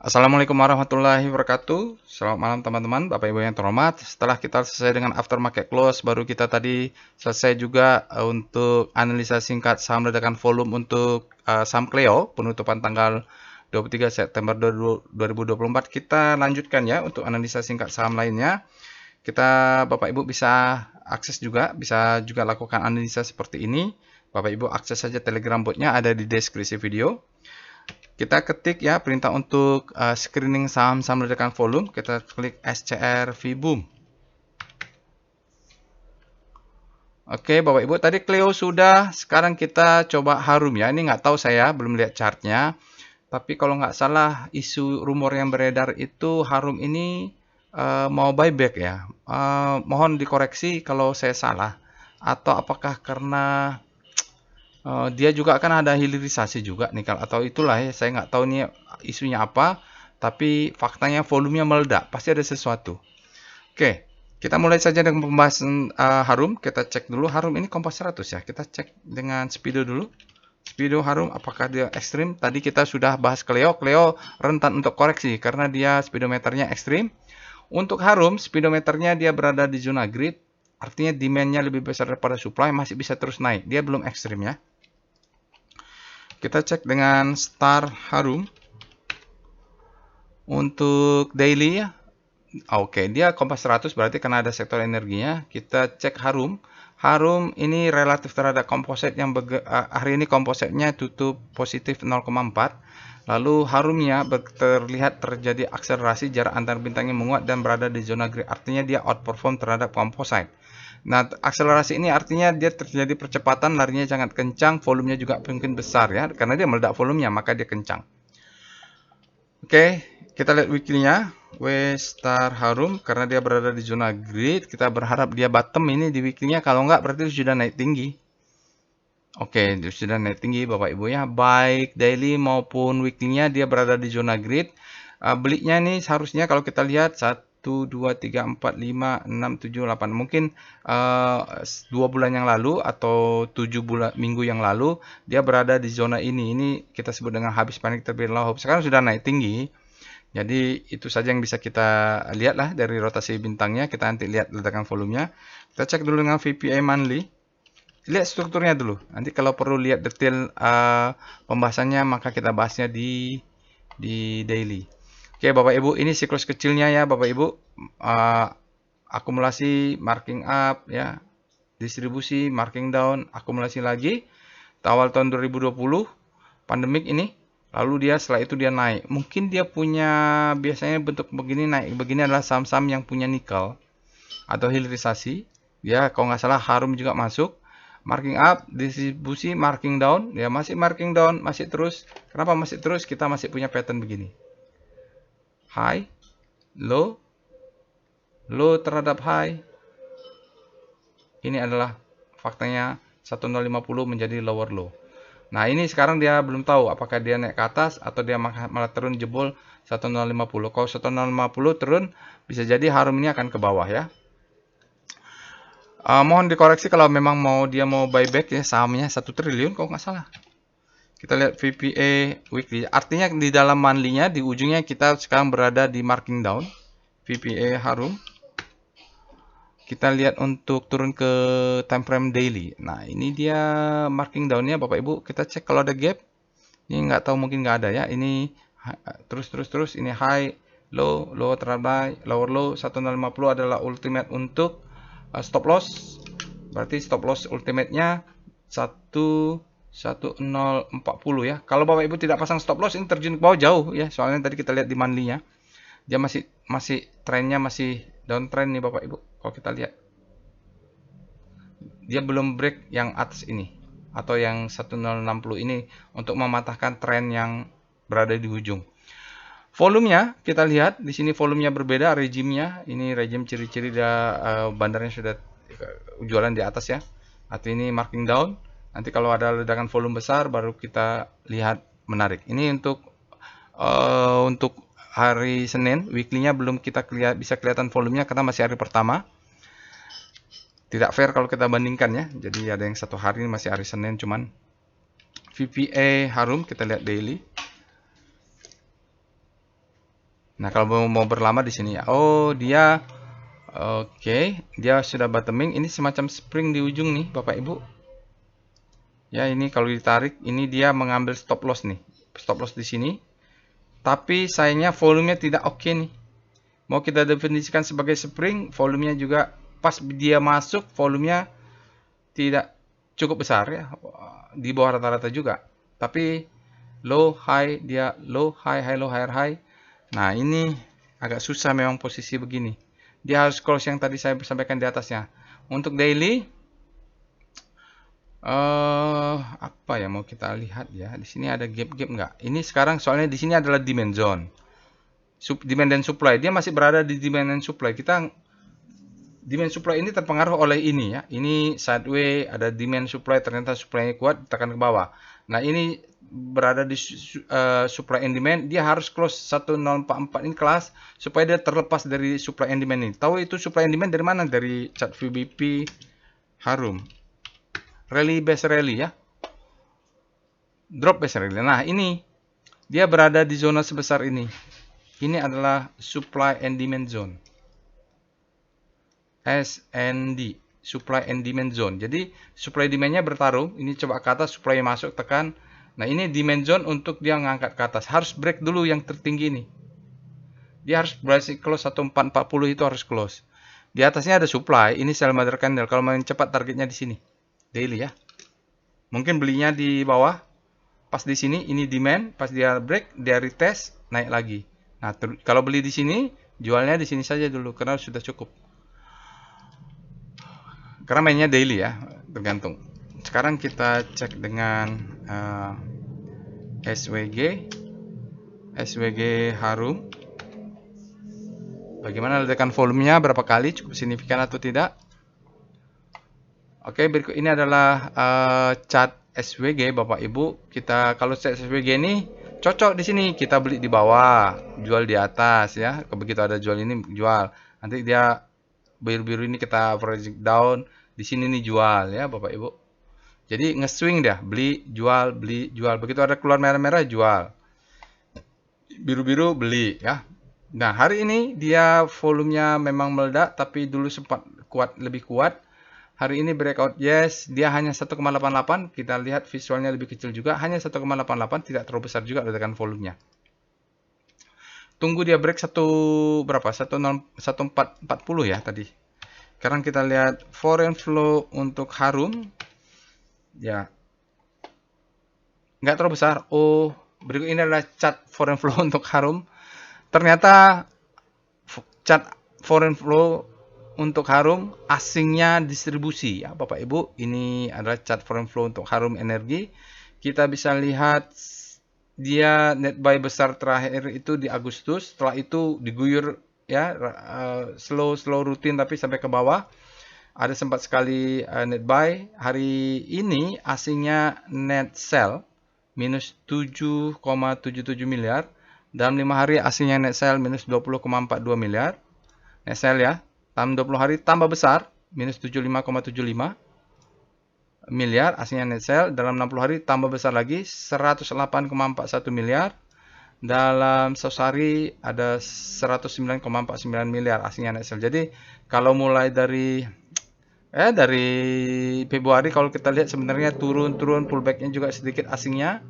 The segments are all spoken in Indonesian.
Assalamualaikum warahmatullahi wabarakatuh. Selamat malam teman-teman, Bapak Ibu yang terhormat. Setelah kita selesai dengan aftermarket close, baru kita tadi selesai juga untuk analisa singkat saham ledakan volume untuk saham Cleo, penutupan tanggal 23 September 2024. Kita lanjutkan ya untuk analisa singkat saham lainnya. Bapak Ibu bisa akses juga, bisa juga lakukan analisa seperti ini. Bapak Ibu akses saja Telegram botnya, ada di deskripsi video. Kita ketik ya perintah untuk screening saham-saham ledakan volume. Kita klik SCR VBOOM. Oke, Bapak Ibu, tadi Cleo sudah. Sekarang kita coba Harum ya. Ini nggak tahu saya, belum lihat chartnya. Tapi kalau nggak salah, isu rumor yang beredar itu Harum ini mau buyback ya. Mohon dikoreksi kalau saya salah. Atau apakah karena dia juga akan ada hilirisasi juga nikel atau itulah ya, saya nggak tahu nih isunya apa, tapi faktanya volumenya meledak, pasti ada sesuatu. Oke, kita mulai saja dengan pembahasan Harum. Kita cek dulu Harum ini Kompas 100 ya. Kita cek dengan Speedo dulu. Speedo Harum apakah dia ekstrim? Tadi kita sudah bahas Cleo. Cleo rentan untuk koreksi karena dia speedometernya ekstrim. Untuk Harum, speedometernya dia berada di zona grid. Artinya demand-nya lebih besar daripada supply, masih bisa terus naik. Dia belum ekstrim ya. Kita cek dengan Star Harum. Untuk daily ya. Oke, dia Kompas 100 berarti karena ada sektor energinya. Kita cek Harum. Harum ini relatif terhadap komposit yang hari ini kompositnya tutup positif 0,4. Lalu Harumnya terlihat terjadi akselerasi, jarak antar bintangnya menguat dan berada di zona grid. Artinya dia outperform terhadap komposit. Nah, akselerasi ini artinya dia terjadi percepatan, larinya sangat kencang, volumenya juga mungkin besar ya, karena dia meledak volumenya, maka dia kencang. Oke, kita lihat weekly-nya. Star Harum, karena dia berada di zona grid, kita berharap dia bottom ini di weekly-nya, kalau enggak berarti sudah naik tinggi. Oke, sudah naik tinggi Bapak Ibu ya, baik daily maupun weekly-nya dia berada di zona grid. Belinya nih seharusnya kalau kita lihat 1, 2, 3, 4, 5, 6, 7, 8. Mungkin 2 bulan yang lalu atau 7 minggu yang lalu dia berada di zona ini. Ini kita sebut dengan habis panik terbit low hope. Sekarang sudah naik tinggi. Jadi itu saja yang bisa kita lihat lah dari rotasi bintangnya. Kita nanti lihat ledakan volumenya. Kita cek dulu dengan VPA monthly. Lihat strukturnya dulu. Nanti kalau perlu lihat detail pembahasannya maka kita bahasnya di daily. Oke Bapak Ibu, ini siklus kecilnya ya Bapak Ibu. Akumulasi, marking up ya. Distribusi, marking down, akumulasi lagi. Awal tahun 2020 pandemik ini. Lalu dia setelah itu dia naik. Mungkin dia punya biasanya bentuk begini naik. Begini adalah saham-saham yang punya nikel atau hilirisasi. Ya, kalau nggak salah Harum juga masuk. Marking up, distribusi, marking down. Ya, masih marking down, masih terus. Kenapa masih terus? Kita masih punya pattern begini. High, low, low terhadap high. Ini adalah faktanya 1050 menjadi lower low. Nah, ini sekarang dia belum tahu apakah dia naik ke atas atau dia malah turun jebol 1050. Kalau 1050 turun, bisa jadi Harum ini akan ke bawah ya. Mohon dikoreksi kalau memang dia mau buyback ya sahamnya 1 triliun kalau nggak salah. Kita lihat VPA weekly. Artinya di dalam monthly-nya di ujungnya kita sekarang berada di marking down. VPA Harum. Kita lihat untuk turun ke time frame daily. Nah, ini dia marking down-nya Bapak Ibu. Kita cek kalau ada gap. Ini nggak tahu mungkin nggak ada ya. Ini terus ini high, low, low terhadap high, lower low 1050 adalah ultimate untuk stop loss. Berarti stop loss ultimate-nya 1040 ya. Kalau Bapak Ibu tidak pasang stop loss ini terjun ke bawah jauh ya. Soalnya tadi kita lihat di monthly-nya. Dia masih trennya masih downtrend nih Bapak Ibu. Kalau kita lihat. Dia belum break yang atas ini atau yang 1060 ini untuk mematahkan tren yang berada di ujung. Volumenya kita lihat di sini volumenya berbeda regimnya. Ini regim ciri-ciri bandarnya sudah jualan di atas ya. Atau ini marking down. Nanti kalau ada ledakan volume besar baru kita lihat menarik. Ini untuk hari Senin, weekly-nya belum kita bisa kelihatan volumenya karena masih hari pertama. Tidak fair kalau kita bandingkan ya. Jadi ada yang satu hari ini masih hari Senin cuman. VPA Harum kita lihat daily. Nah, kalau mau berlama di sini ya. Oh, dia oke, dia sudah bottoming. Ini semacam spring di ujung nih, Bapak Ibu. Ya, ini kalau ditarik, ini dia mengambil stop loss nih. Stop loss di sini. Tapi sayangnya volumenya tidak oke nih. Mau kita definisikan sebagai spring, volumenya juga pas dia masuk, volumenya tidak cukup besar ya. Di bawah rata-rata juga. Tapi low high, dia low high, high low, higher high. Nah, ini agak susah memang posisi begini. Dia harus close yang tadi saya sampaikan di atasnya. Untuk daily, apa ya mau kita lihat ya? Di sini ada gap-gap nggak? Ini sekarang soalnya di sini adalah demand zone. Demand dan supply. Dia masih berada di demand dan supply. Demand supply ini terpengaruh oleh ini ya. Ini sideways, ada demand supply, ternyata supply-nya kuat, tekan ke bawah. Nah, ini berada di supply and demand, dia harus close 1044 ini kelas supaya dia terlepas dari supply and demand ini. Tahu itu supply and demand dari mana? Dari chart VBP Harum. Rally base rally ya. Drop base rally. Nah, ini dia berada di zona sebesar ini. Ini adalah supply and demand zone. SND, supply and demand zone. Jadi supply demand-nya bertarung. Ini coba ke atas, supply masuk, tekan. Nah, ini demand zone untuk dia ngangkat ke atas. Harus break dulu yang tertinggi nih. Dia harus berhasil close 1440 itu harus close. Di atasnya ada supply. Ini sell mother candle. Kalau main cepat targetnya di sini. Daily ya. Mungkin belinya di bawah. Pas di sini ini demand, pas dia break, dia retest, naik lagi. Nah, kalau beli di sini, jualnya di sini saja dulu karena sudah cukup. Karena mainnya daily ya, tergantung. Sekarang kita cek dengan SWG Harum. Bagaimana ledakan volumenya, berapa kali, cukup signifikan atau tidak. Oke, berikut ini adalah chart SWG Bapak Ibu. Kita kalau chart SWG ini cocok di sini, kita beli di bawah, jual di atas ya. Begitu ada jual ini jual. Nanti dia biru-biru ini kita project down, di sini nih jual ya Bapak Ibu. Jadi nge-swing dah, beli, jual, beli, jual. Begitu ada keluar merah-merah jual. Biru-biru beli ya. Nah, hari ini dia volumenya memang meledak tapi dulu sempat kuat, lebih kuat. Hari ini breakout yes, dia hanya 1,88. Kita lihat visualnya lebih kecil juga, hanya 1,88, tidak terlalu besar juga ledakan volumenya. Tunggu dia break berapa? 1440 ya tadi. Sekarang kita lihat foreign flow untuk Harum. Ya. Nggak terlalu besar. Oh, berikut ini adalah chart foreign flow untuk Harum. Ternyata chart foreign flow untuk Harum asingnya distribusi ya Bapak Ibu. Ini adalah chart foreign flow untuk Harum Energi. Kita bisa lihat dia net buy besar terakhir itu di Agustus. Setelah itu diguyur ya slow rutin tapi sampai ke bawah. Ada sempat sekali net buy. Hari ini asingnya net sell minus 7,77 miliar. Dalam 5 hari asingnya net sell minus 20,42 miliar. Net sell ya. Dalam 20 hari tambah besar, minus 75,75 miliar aslinya net sell. Dalam 60 hari tambah besar lagi, 108,41 miliar. Dalam 100 hari ada 109,49 miliar aslinya net sell. Jadi kalau mulai dari Februari kalau kita lihat sebenarnya turun pullbacknya juga sedikit asingnya.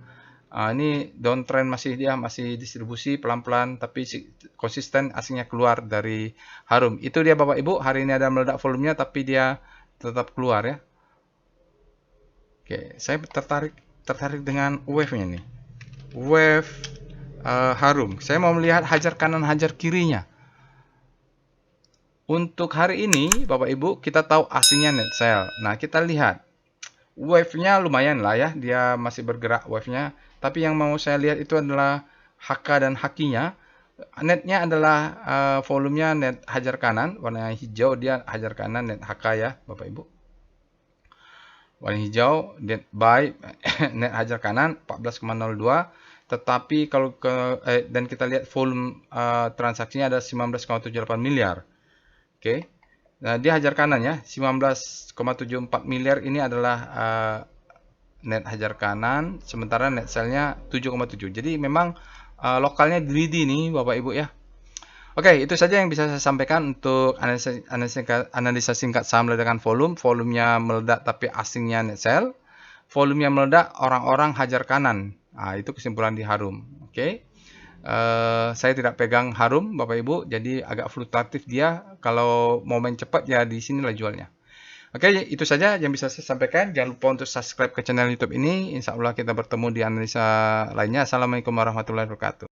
Ini downtrend dia masih distribusi pelan-pelan tapi konsisten asingnya keluar dari Harum. Itu dia Bapak Ibu, hari ini ada meledak volumenya tapi dia tetap keluar ya. Oke, saya tertarik dengan wave-nya nih. Wave Harum. Saya mau melihat hajar kanan hajar kirinya. Untuk hari ini Bapak Ibu kita tahu asingnya net sell. Nah, kita lihat wave-nya lumayan lah ya, dia masih bergerak wave-nya. Tapi yang mau saya lihat itu adalah HK dan HQ-nya. Netnya adalah volumenya net hajar kanan, warna hijau dia hajar kanan net HK ya, Bapak Ibu. Warna hijau net buy net hajar kanan 14,02. Tetapi kalau dan kita lihat volume transaksinya ada 19,78 miliar. Oke. Nah, dia hajar kanan ya, 19,74 miliar ini adalah net hajar kanan, sementara net sell-nya 7,7. Jadi memang lokalnya greedy nih Bapak Ibu ya. Oke, itu saja yang bisa saya sampaikan untuk analisa singkat saham ledakan volume. Volumenya meledak tapi asingnya net sell. Volumenya meledak, orang-orang hajar kanan. Nah, itu kesimpulan di Harum. Oke. Saya tidak pegang Harum, Bapak Ibu, jadi agak fluktuatif dia. Kalau mau main cepat ya di sinilah jualnya. Oke, itu saja yang bisa saya sampaikan. Jangan lupa untuk subscribe ke channel YouTube ini. Insya Allah kita bertemu di analisa lainnya. Assalamualaikum warahmatullahi wabarakatuh.